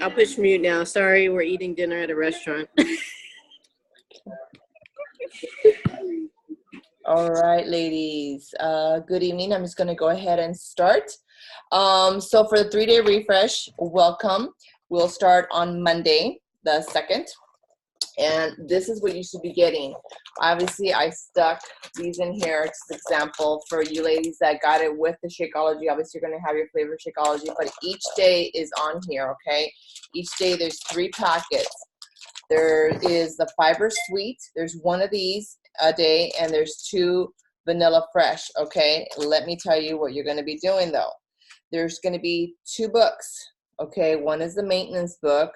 I'll push mute now. Sorry, we're eating dinner at a restaurant. All right, ladies. Good evening. I'm just going to go ahead and start. So for the 3-day refresh, welcome. We'll start on Monday, the 2nd. And this is what you should be getting. Obviously, I stuck these in here. Just an example for you ladies that got it with the Shakeology. Obviously, you're going to have your flavor Shakeology, but each day is on here, okay? Each day there's 3 packets. There is the Fiber Sweet. There's 1 of these a day, and there's 2 Vanilla Fresh, okay? Let me tell you what you're going to be doing, though. There's going to be 2 books, okay? 1 is the maintenance book,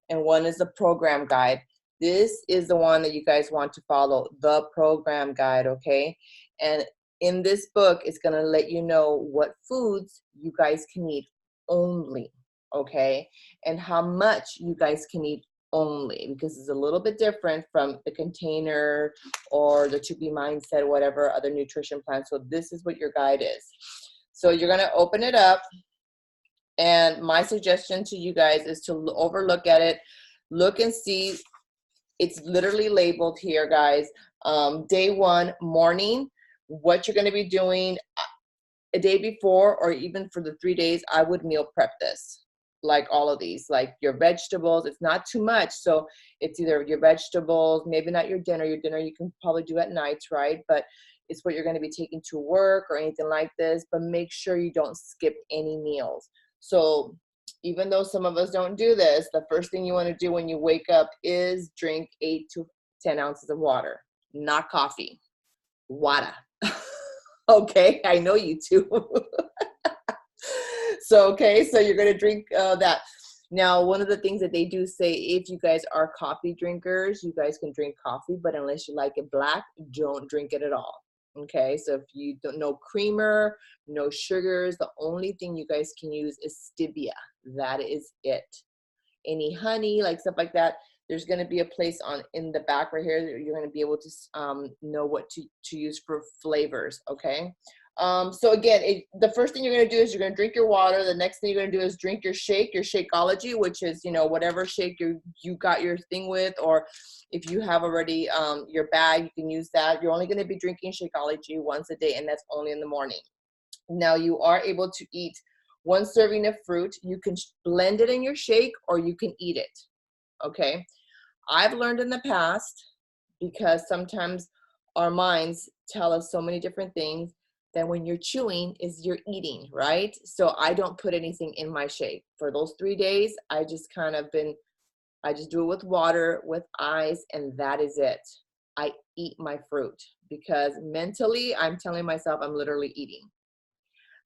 and 1 is the program guide. This is the one that you guys want to follow, the program guide, okay? And in this book, it's going to let you know what foods you guys can eat only, okay? And how much you guys can eat only, because it's a little bit different from the container or the To Be Mindset, whatever other nutrition plan. So this is what your guide is. So you're going to open it up. And my suggestion to you guys is to overlook at it, look and see. It's literally labeled here, guys. Day 1, morning, what you're going to be doing a day before, or even for the 3 days, I would meal prep this, like all of these, like your vegetables. It's not too much. So it's either your vegetables, maybe not your dinner. Your dinner you can probably do at night, right? But it's what you're going to be taking to work or anything like this. But make sure you don't skip any meals. So even though some of us don't do this, the first thing you want to do when you wake up is drink 8 to 10 ounces of water, not coffee, water. Okay, I know you too. So, okay, so you're going to drink that. Now, one of the things that they do say, if you guys are coffee drinkers, you guys can drink coffee, but unless you like it black, don't drink it at all. Okay, so if you don't know creamer, no sugars, the only thing you guys can use is stevia. That is it. Any honey, like stuff like that, there's going to be a place in the back right here that you're going to be able to know what to use for flavors. Okay. So again, the first thing you're going to do is you're going to drink your water. The next thing you're going to do is drink your shake, your Shakeology, which is, you know, whatever shake you got your thing with, or if you have already your bag, you can use that. You're only going to be drinking Shakeology once a day, and that's only in the morning. Now you are able to eat 1 serving of fruit. You can blend it in your shake, or you can eat it. Okay. I've learned in the past, because sometimes our minds tell us so many different things, that when you're chewing is you're eating, right? So I don't put anything in my shake. For those 3 days, I just do it with water, with ice, and that is it. I eat my fruit, because mentally I'm telling myself I'm literally eating.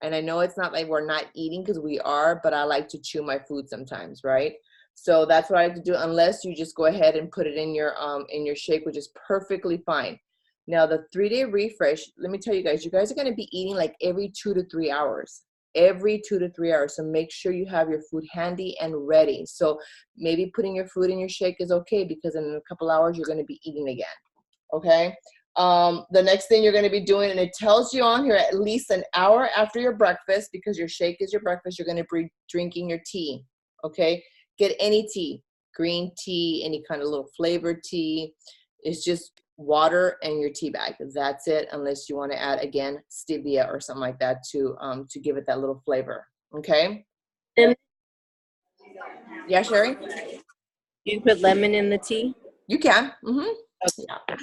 And I know it's not like we're not eating, because we are, but I like to chew my food sometimes, right? So that's what I like to do, unless you just go ahead and put it in your shake, which is perfectly fine. Now, the 3-day refresh, let me tell you guys are going to be eating like every 2 to 3 hours. Every 2 to 3 hours. So make sure you have your food handy and ready. So maybe putting your food in your shake is okay, because in a couple hours you're going to be eating again. Okay. The next thing you're going to be doing, and it tells you on here, at least an hour after your breakfast, because your shake is your breakfast, you're going to be drinking your tea. Okay. Get any tea, green tea, any kind of little flavored tea. It's just water and your tea bag. That's it, unless you want to add, again, stevia or something like that to give it that little flavor. Okay. Yeah, Sherry? You put lemon in the tea? You can. Mm-hmm. Yeah.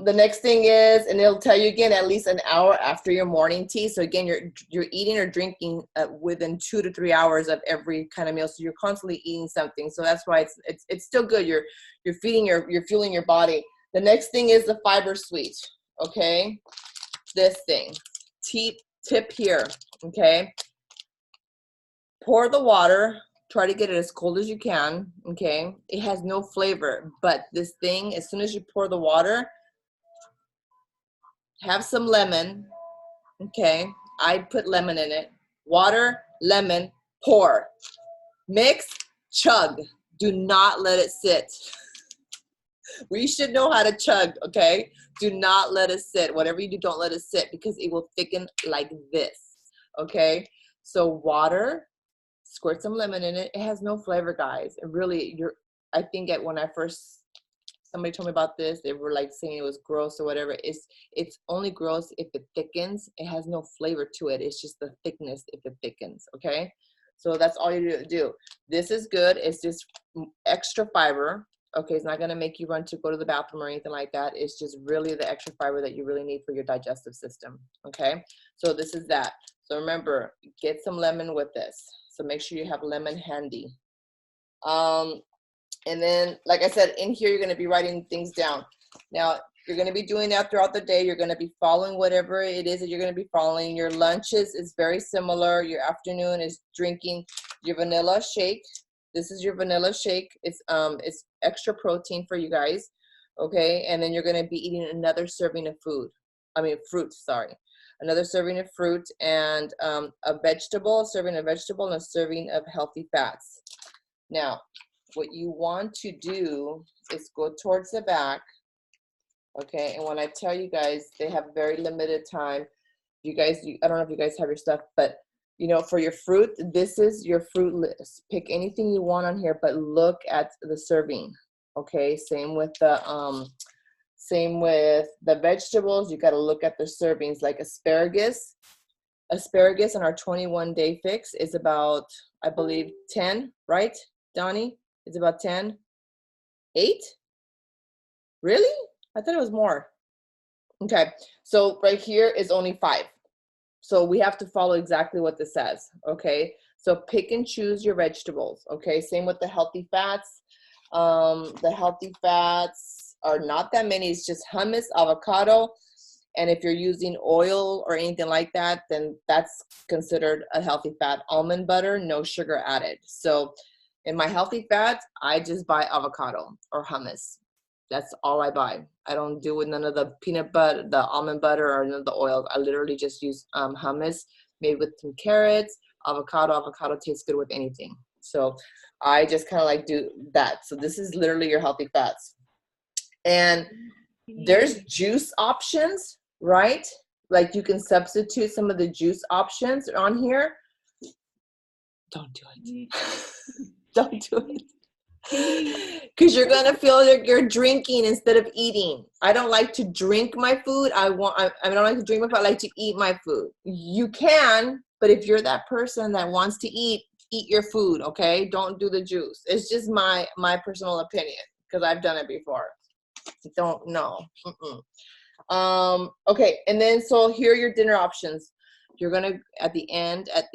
The next thing is, and it'll tell you again, at least an hour after your morning tea. So again, you're eating or drinking within 2 to 3 hours of every kind of meal. So you're constantly eating something. So that's why it's still good. You're fueling your body. The next thing is the Fiber Sweet. Okay, this thing. Tip here. Okay, pour the water. Try to get it as cold as you can, okay? It has no flavor, but this thing, as soon as you pour the water, have some lemon, okay? I put lemon in it. Water, lemon, pour. Mix, chug. Do not let it sit. We should know how to chug, okay? Do not let it sit. Whatever you do, don't let it sit, because it will thicken like this, okay? So water, squirt some lemon in it. It has no flavor, guys. And really, I think when I first, somebody told me about this, they were like saying it was gross or whatever. It's only gross if it thickens. It has no flavor to it. It's just the thickness if it thickens, okay? So that's all you do. This is good. It's just extra fiber. Okay, it's not gonna make you run to go to the bathroom or anything like that. It's just really the extra fiber that you really need for your digestive system, okay? So this is that. So remember, get some lemon with this. So make sure you have lemon handy. And then, like I said, in here, you're gonna be writing things down. Now, you're gonna be doing that throughout the day. You're gonna be following whatever it is that you're gonna be following. Your lunches is very similar. Your afternoon is drinking your vanilla shake. This is your vanilla shake. It's extra protein for you guys, okay? And then you're gonna be eating another serving of fruit, sorry. Another serving of fruit and a serving of vegetable, and a serving of healthy fats. Now, what you want to do is go towards the back, okay? And when I tell you guys, they have very limited time. I don't know if you guys have your stuff, but you know, for your fruit, this is your fruit list. Pick anything you want on here, but look at the serving, okay? Same with the vegetables. You got to look at the servings. Like asparagus on our 21-day fix is about, I believe, 10, right, Donnie? It's about 10. 8? Really? I thought it was more. Okay, so right here is only 5. So we have to follow exactly what this says, okay? So pick and choose your vegetables, okay? Same with the healthy fats. The healthy fats are not that many. It's just hummus, avocado, and if you're using oil or anything like that, then that's considered a healthy fat. Almond butter, no sugar added. So in my healthy fats, I just buy avocado or hummus. That's all I buy. I don't do with none of the peanut butter, the almond butter, or none of the oil. I literally just use hummus made with some carrots, avocado. Avocado tastes good with anything. So I just kind of like do that. So this is literally your healthy fats. And there's juice options, right? Like you can substitute some of the juice options on here. Don't do it. Don't do it. Because you're gonna feel like you're drinking instead of eating. I don't like to drink my food. I don't like to drink my food. I like to eat my food. You can, but if you're that person that wants to eat your food, okay? Don't do the juice. It's just my personal opinion because I've done it before. Don't know. Okay, and then so here are your dinner options. You're gonna at the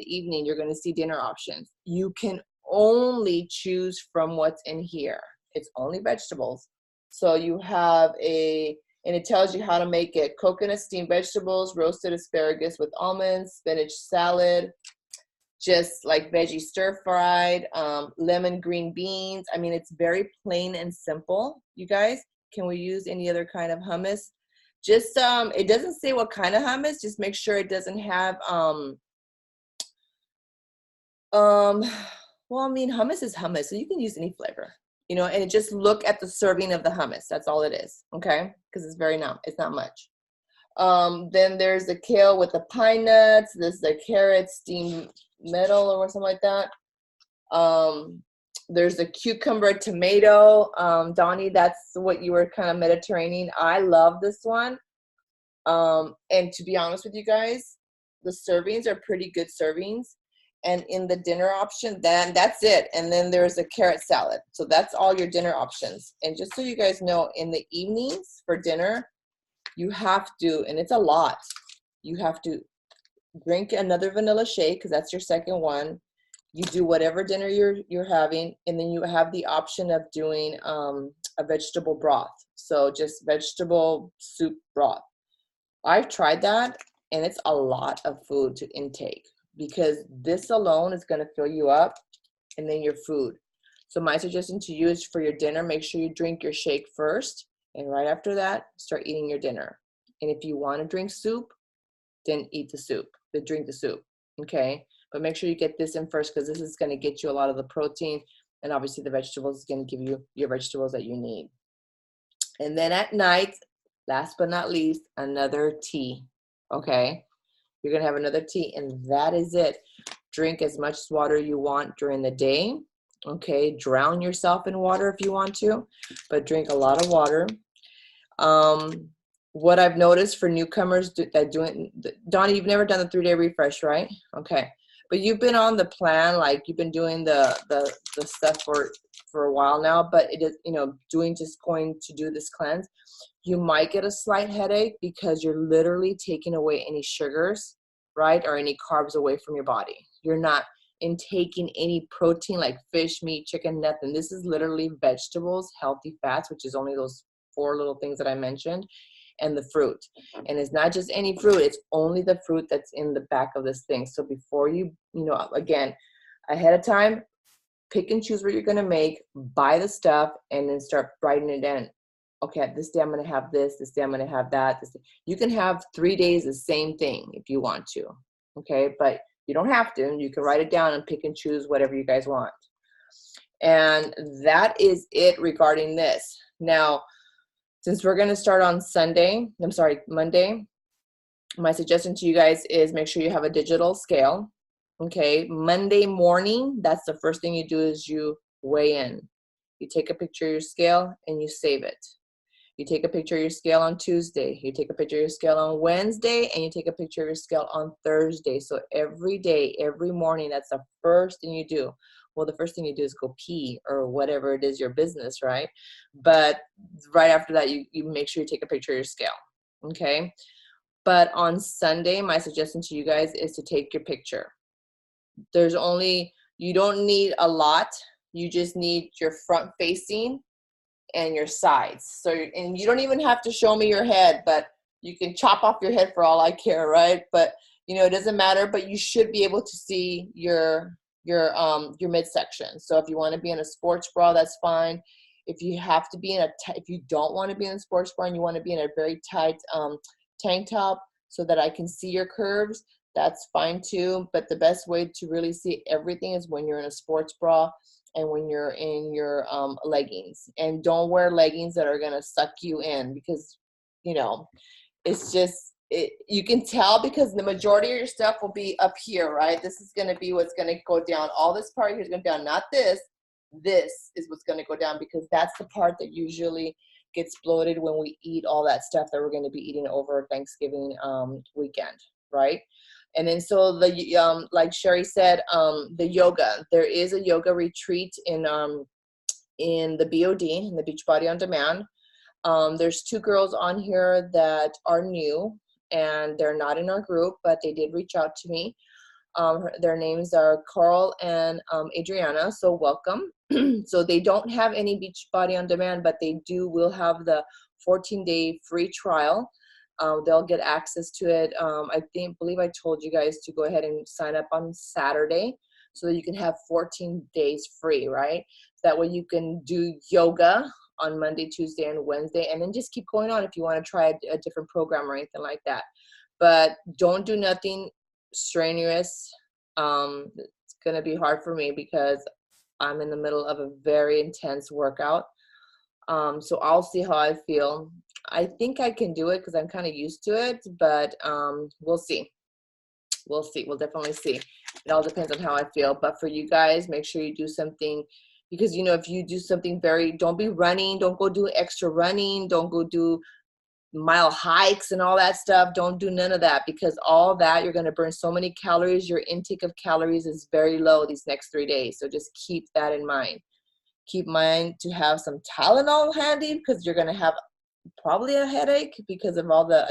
evening, you're gonna see dinner options. You can only choose from what's in here. It's only vegetables. So you have and it tells you how to make it. Coconut steamed vegetables, roasted asparagus with almonds, spinach salad, just like veggie stir fried, lemon green beans. I mean, it's very plain and simple, you guys. Can we use any other kind of hummus? Just, it doesn't say what kind of hummus. Just make sure it doesn't have, well, I mean, hummus is hummus, so you can use any flavor, you know, and just look at the serving of the hummus. That's all it is, okay? Because it's not much. Then there's the kale with the pine nuts. There's the carrot steamed metal or something like that. There's the cucumber tomato. Donnie, that's what you were kind of Mediterranean. I love this one. And to be honest with you guys, the servings are pretty good servings. And in the dinner option, then that's it. And then there's a carrot salad. So that's all your dinner options. And just so you guys know, in the evenings for dinner, you have to, and it's a lot, you have to drink another vanilla shake because that's your second one. You do whatever dinner you're having, and then you have the option of doing a vegetable broth. So just vegetable soup broth. I've tried that, and it's a lot of food to intake because this alone is going to fill you up, and then your food. So my suggestion to you is for your dinner, make sure you drink your shake first, and right after that, start eating your dinner. And if you want to drink soup, then drink the soup, okay? But make sure you get this in first because this is going to get you a lot of the protein, and obviously the vegetables is going to give you your vegetables that you need. And then at night, last but not least, another tea, okay? You're going to have another tea, and that is it. Drink as much water you want during the day. Okay, drown yourself in water if you want to, but drink a lot of water. What I've noticed for newcomers that doing, Donnie, you've never done the 3-day refresh, right? Okay, but you've been on the plan, like you've been doing the stuff for a while now, but it is, you know, going to do this cleanse, you might get a slight headache because you're literally taking away any sugars, right, or any carbs away from your body. You're not intaking any protein like fish, meat, chicken, nothing. This is literally vegetables, healthy fats, which is only those 4 little things that I mentioned, and the fruit. And it's not just any fruit, it's only the fruit that's in the back of this thing. So before you know, again, ahead of time, pick and choose what you're going to make, buy the stuff, and then start writing it in. Okay, this day I'm going to have this day I'm going to have that. You can have 3 days the same thing if you want to, okay? But you don't have to. You can write it down and pick and choose whatever you guys want. And that is it regarding this. Now, since we're going to start on Monday, my suggestion to you guys is make sure you have a digital scale. Okay, Monday morning, that's the first thing you do is you weigh in. You take a picture of your scale and you save it. You take a picture of your scale on Tuesday. You take a picture of your scale on Wednesday, and you take a picture of your scale on Thursday. So every day, every morning, that's the first thing you do. Well, the first thing you do is go pee or whatever it is your business, right? But right after that, you make sure you take a picture of your scale, okay? But on Sunday, my suggestion to you guys is to take your picture. You don't need a lot. You just need your front facing and your sides. So, and you don't even have to show me your head, but you can chop off your head for all I care, right? But, you know, it doesn't matter, but you should be able to see your midsection. So if you want to be in a sports bra, that's fine. If you have to be if you don't want to be in a sports bra and you want to be in a very tight tank top so that I can see your curves, that's fine too. But the best way to really see everything is when you're in a sports bra and when you're in your leggings. And don't wear leggings that are going to suck you in, because, you know, it's just, you can tell because the majority of your stuff will be up here, right? This is going to be what's going to go down. All this part here is going to go down, not this. This is what's going to go down, because that's the part that usually gets bloated when we eat all that stuff that we're going to be eating over Thanksgiving weekend, right? And then so like Sherry said, the yoga, there is a yoga retreat in the BOD, in the Beachbody On Demand. There's 2 girls on here that are new and they're not in our group, but they did reach out to me. Their names are Carl and Adriana, so welcome. So they don't have any Beachbody On Demand, but they will have the 14-day free trial. They'll get access to it. I believe I told you guys to go ahead and sign up on Saturday so that you can have 14 days free, right? That way you can do yoga on Monday, Tuesday, and Wednesday, and then just keep going on if you want to try a different program or anything like that. But don't do nothing strenuous. It's going to be hard for me because I'm in the middle of a very intense workout. So I'll see how I feel. I think I can do it because I'm kind of used to it, but we'll see. We'll see. We'll definitely see. It all depends on how I feel. But for you guys, make sure you do something, because, you know, if you do something don't be running. Don't go do extra running. Don't go do mile hikes and all that stuff. Don't do none of that, because all that, you're going to burn so many calories. Your intake of calories is very low these next 3 days. So just keep that in mind. Keep in mind to have some Tylenol handy, because you're going to have probably a headache because of all the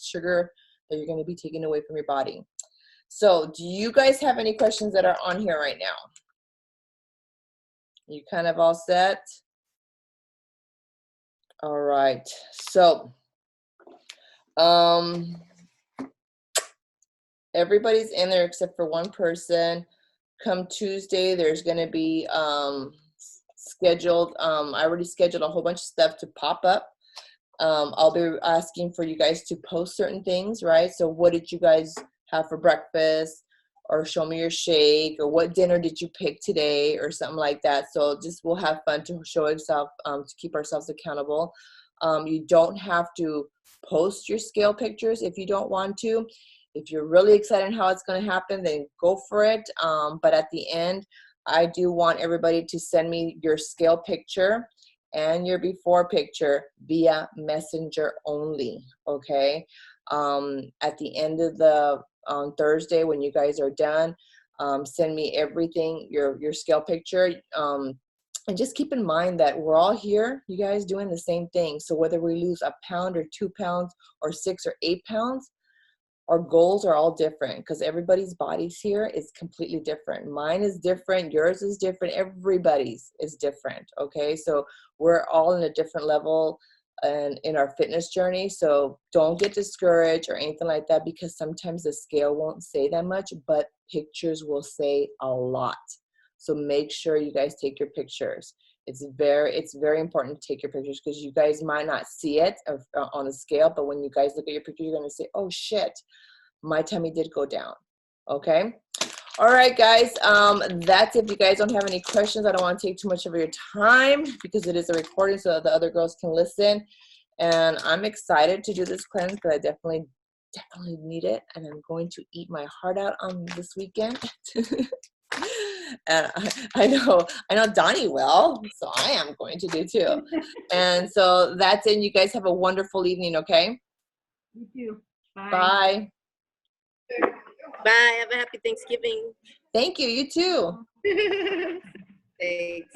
sugar that you're going to be taking away from your body. So do you guys have any questions that are on here right now? You kind of all set? All right. So everybody's in there except for one person. Come Tuesday, there's going to be scheduled. I already scheduled a whole bunch of stuff to pop up. I'll be asking for you guys to post certain things, right? So what did you guys have for breakfast, or show me your shake, or what dinner did you pick today, or something like that. So just we'll have fun to show ourselves, to keep ourselves accountable. You don't have to post your scale pictures if you don't want to. If you're really excited how it's going to happen, then go for it. But at the end, I do want everybody to send me your scale picture and your before picture via messenger only, okay? At the end of the Thursday, when you guys are done, send me everything, your scale picture. And just keep in mind that we're all here, you guys, doing the same thing. So whether we lose a pound or 2 pounds or 6 or 8 pounds, our goals are all different because everybody's bodies here is completely different. Mine is different, yours is different, everybody's is different, okay? So we're all in a different level and in our fitness journey. So don't get discouraged or anything like that, because sometimes the scale won't say that much, but pictures will say a lot. So make sure you guys take your pictures. It's very important to take your pictures, because you guys might not see it on a scale, but when you guys look at your picture, you're going to say, oh shit, my tummy did go down. Okay. All right, guys. That's it. If you guys don't have any questions, I don't want to take too much of your time because it is a recording so that the other girls can listen. And I'm excited to do this cleanse because I definitely need it. And I'm going to eat my heart out on this weekend. And I know Donnie will, so I am going to do too. And so that's it. You guys have a wonderful evening, okay? You too. Bye. Bye. Bye. Have a happy Thanksgiving. Thank you. You too. Thanks.